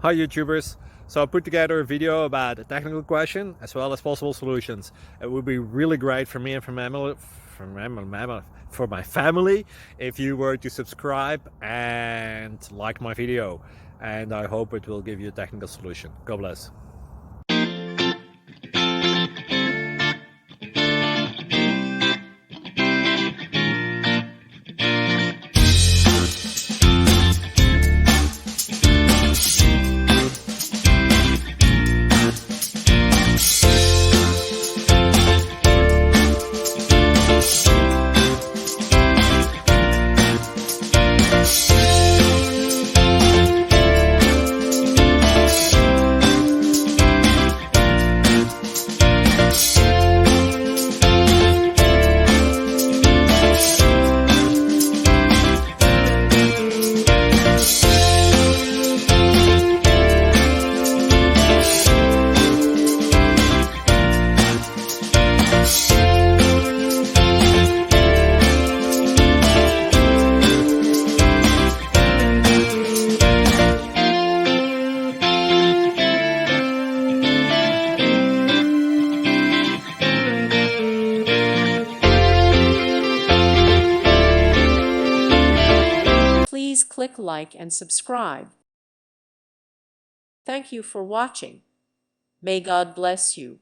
Hi YouTubers! So I put together a video about a technical question as well as possible solutions. It would be really great for me and for my family if you were to subscribe and like my video, and I hope it will give you a technical solution. God bless. Please click like and subscribe. Thank you for watching. May God bless you.